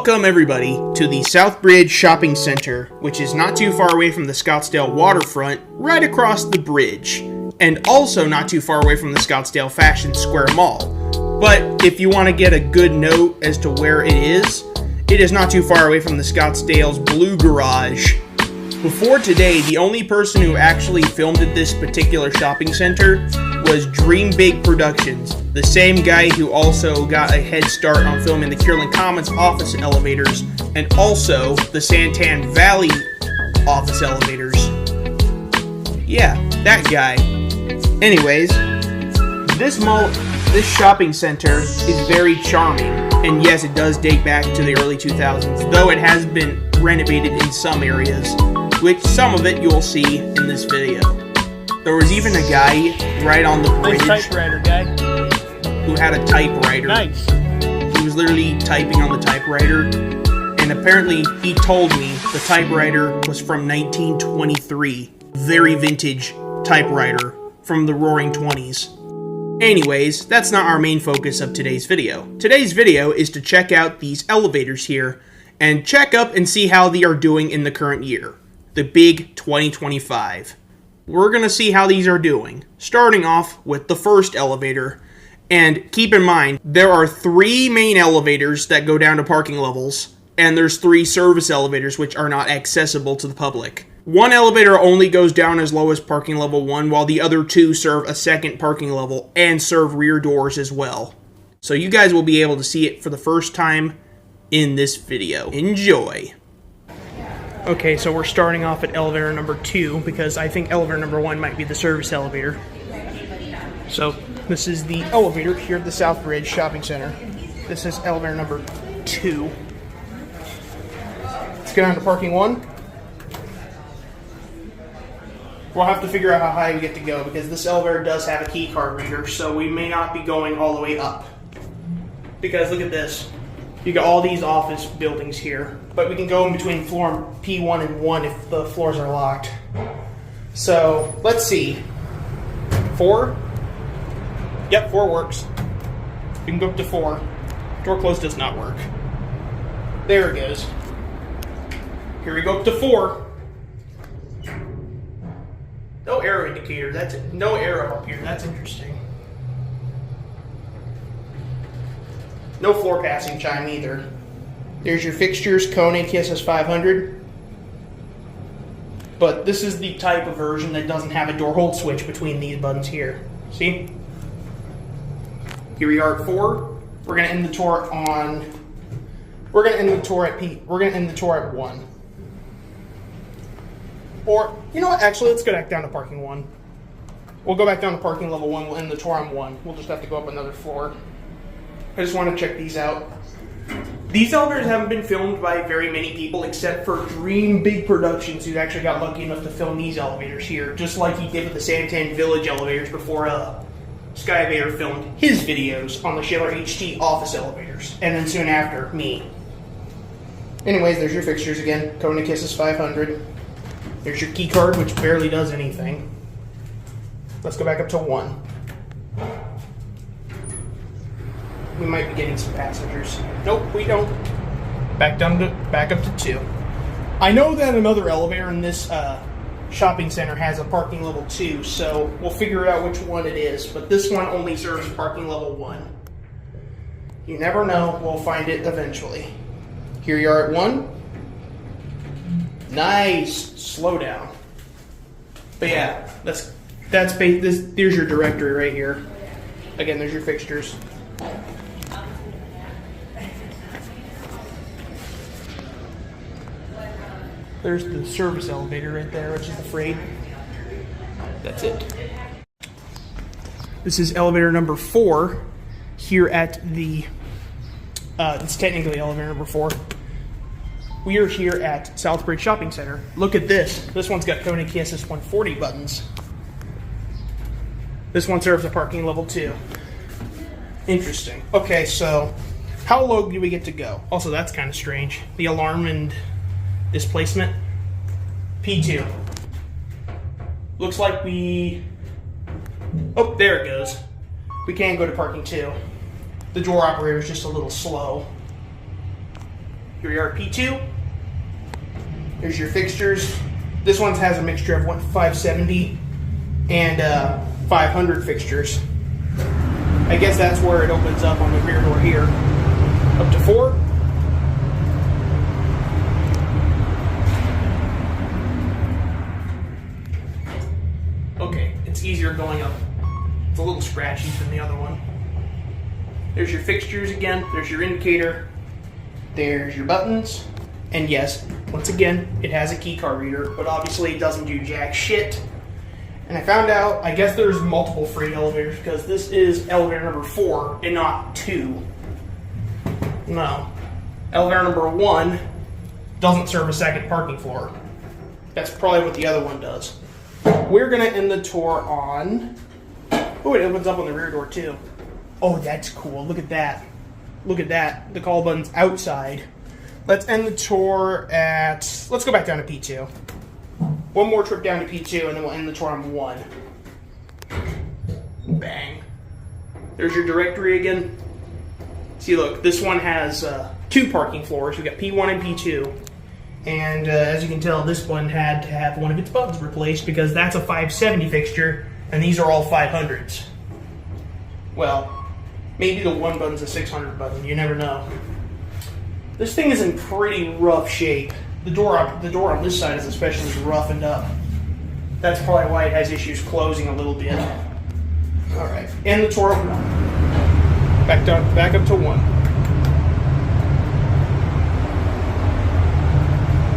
Welcome everybody to the Southbridge Shopping Center, which is not too far away from the Scottsdale waterfront, right across the bridge, and also not too far away from the Scottsdale Fashion Square Mall. But if you want to get a good note as to where it is not too far away from the Scottsdale's Blue Garage. Before today, the only person who actually filmed at this particular shopping center was Dream Big Productions, the same guy who also got a head start on filming the Kierland Commons office elevators and also the Santan Valley office elevators. Yeah, that guy. Anyways, this shopping center is very charming, and yes, it does date back to the early 2000s, though it has been renovated in some areas, which some of it you'll see in this video. There was even a guy right on the bridge typewriter guy who had a typewriter. Nice. He was literally typing on the typewriter, and apparently he told me the typewriter was from 1923. Very vintage typewriter from the Roaring 20s. Anyways, that's not our main focus of today's video. Today's video is to check out these elevators here and check up and see how they are doing in the current year, the big 2025. We're going to see how these are doing, starting off with the first elevator. And keep in mind, there are 3 main elevators that go down to parking levels, and there's 3 service elevators which are not accessible to the public. One elevator only goes down as low as parking level 1, while the other 2 serve a second parking level and serve rear doors as well. So you guys will be able to see it for the first time in this video. Enjoy! Okay, so we're starting off at elevator number 2 because I think elevator number 1 might be the service elevator. So this is the elevator here at the Southbridge Shopping Center. This is elevator number 2. Let's get on to parking 1. We'll have to figure out how high we get to go because this elevator does have a key card reader, so we may not be going all the way up. Because look at this. You got all these office buildings here, but we can go in between floor P1 and 1 if the floors are locked. So let's see. 4? Yep, 4 works. We can go up to 4. Door closed does not work. There it goes. Here we go up to 4. No arrow indicator. That's it. No arrow up here. That's interesting. No floor passing chime either. There's your fixtures, Kone KSS 500. But this is the type of version that doesn't have a door hold switch between these buttons here. See? Here we are at 4. We're gonna end the tour on. We're gonna end the tour at P. We're gonna end the tour at 1. Or you know what? Actually, let's go back down to parking 1. We'll go back down to parking level 1. We'll end the tour on 1. We'll just have to go up another floor. I just want to check these out. These elevators haven't been filmed by very many people except for Dream Big Productions, who actually got lucky enough to film these elevators here, just like he did with the Santan Village elevators before Skyvader filmed his videos on the Shaler HT office elevators, and then soon after, me. Anyways, there's your fixtures again. Kone KSS 500. There's your key card, which barely does anything. Let's go back up to 1. We might be getting some passengers. Nope, we don't. Back up to 2. I know that another elevator in this shopping center has a parking level 2, so we'll figure out which one it is. But this one only serves parking level 1. You never know. We'll find it eventually. Here you are at 1. Nice. Slow down. But yeah, there's your directory right here. Again, there's your fixtures. There's the service elevator right there, which is the freight. That's it. This is elevator number 4 here at the, it's technically elevator number 4. We are here at Southbridge Shopping Center. Look at this. This one's got Kone KSS 140 buttons. This one serves a parking level 2. Interesting. Okay, so how low do we get to go? Also, that's kind of strange. The alarm and displacement. P2. Looks like we... Oh, there it goes. We can go to parking 2. The door operator is just a little slow. Here we are at P2. There's your fixtures. This one has a mixture of 570 and 500 fixtures. I guess that's where it opens up on the rear door here. Up to 4. Okay, it's easier going up. It's a little scratchy than the other one. There's your fixtures again. There's your indicator. There's your buttons. And yes, once again, it has a key card reader, but obviously it doesn't do jack shit. And I found out, I guess there's multiple freight elevators because this is elevator number 4 and not 2. No. Elevator number 1 doesn't serve a second parking floor. That's probably what the other one does. We're going to end the tour on... Oh, it opens up on the rear door too. Oh, that's cool. Look at that. Look at that. The call button's outside. Let's end the tour at... Let's go back down to P2. One more trip down to P2, and then we'll end the tour on 1. Bang. There's your directory again. See, look, this one has 2 parking floors. We've got P1 and P2. And as you can tell, this one had to have one of its buttons replaced because that's a 570 fixture, and these are all 500s. Well, maybe the one button's a 600 button. You never know. This thing is in pretty rough shape. The door on this side is especially roughened up. That's probably why it has issues closing a little bit. All right, and the tour of 1. Back up to 1.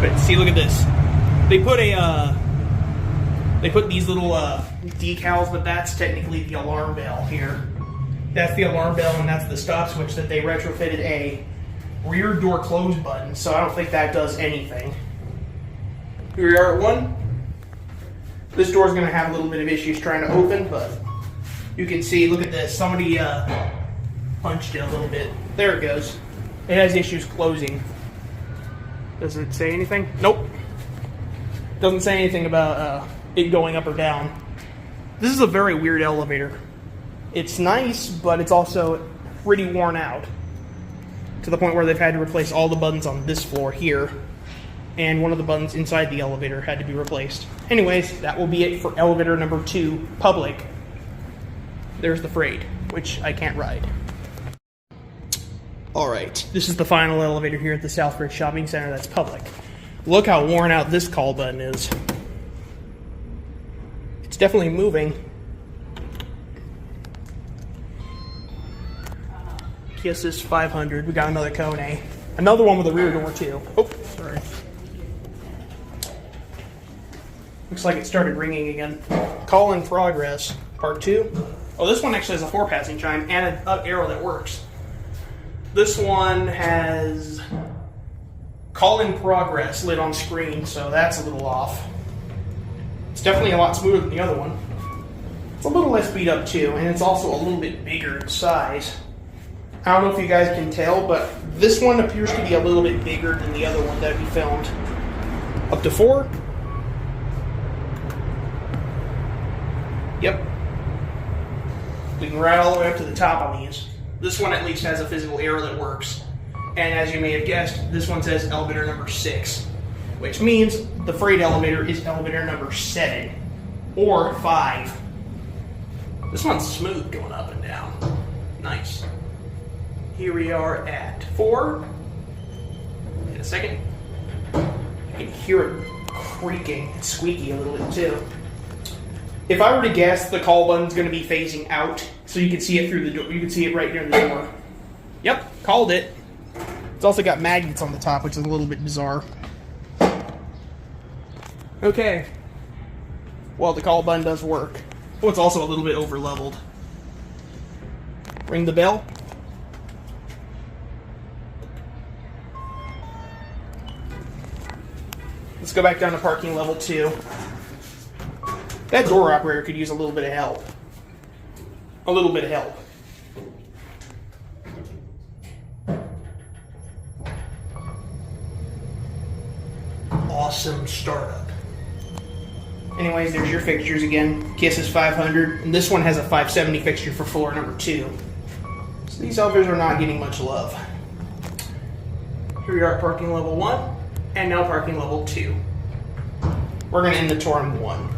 But see, look at this. They put these little decals, but that's technically the alarm bell here. That's the alarm bell, and that's the stop switch that they retrofitted a rear door close button, so I don't think that does anything. Here we are at 1. This door is going to have a little bit of issues trying to open, but you can see, look at this. Somebody punched it a little bit. There it goes. It has issues closing. Does it say anything? Nope. Doesn't say anything about it going up or down. This is a very weird elevator. It's nice, but it's also pretty worn out. To the point where they've had to replace all the buttons on this floor here. And one of the buttons inside the elevator had to be replaced. Anyways, that will be it for elevator number 2, public. There's the freight, which I can't ride. Alright, this is the final elevator here at the Southbridge Shopping Center that's public. Look how worn out this call button is. It's definitely moving. KSS 500. We got another Kone. Another one with a rear door too. Oh, sorry. Looks like it started ringing again. Call in progress. Part 2. Oh, this one actually has a 4-passing chime and an up arrow that works. This one has call in progress lit on screen, so that's a little off. It's definitely a lot smoother than the other one. It's a little less beat up too, and it's also a little bit bigger in size. I don't know if you guys can tell, but this one appears to be a little bit bigger than the other one that we filmed. Up to 4. Yep. We can ride all the way up to the top on these. This one at least has a physical arrow that works. And as you may have guessed, this one says elevator number 6, which means the freight elevator is elevator number 7 or 5. This one's smooth going up and down. Nice. Here we are at 4. In a second. You can hear it creaking. It's squeaky a little bit too. If I were to guess, the call button's going to be phasing out, so you can see it through the door. You can see it right here in the door. Yep, called it. It's also got magnets on the top, which is a little bit bizarre. Okay. Well, the call button does work. Oh, it's also a little bit over leveled. Ring the bell. Let's go back down to parking level 2. That door operator could use a little bit of help. A little bit of help. Awesome startup. Anyways, there's your fixtures again. KSS 500. And this one has a 570 fixture for floor number 2. So these elevators are not getting much love. Here we are at parking level 1, and now parking level 2. We're going to end the tour on 1.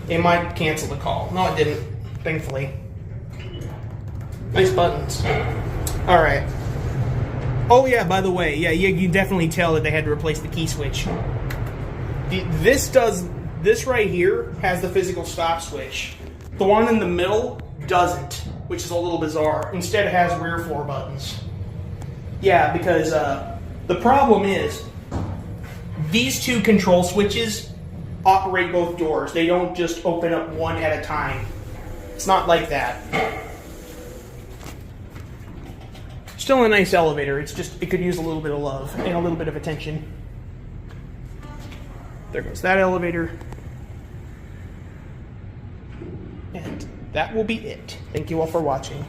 It might cancel the call. No, it didn't, thankfully. Nice buttons. Alright. Oh yeah, by the way, yeah, you can definitely tell that they had to replace the key switch. This right here has the physical stop switch. The one in the middle doesn't, which is a little bizarre. Instead, it has rear floor buttons. Yeah, because the problem is these two control switches operate both doors. They don't just open up one at a time. It's not like that. Still a nice elevator. It's just, it could use a little bit of love and a little bit of attention. There goes that elevator. And that will be it. Thank you all for watching.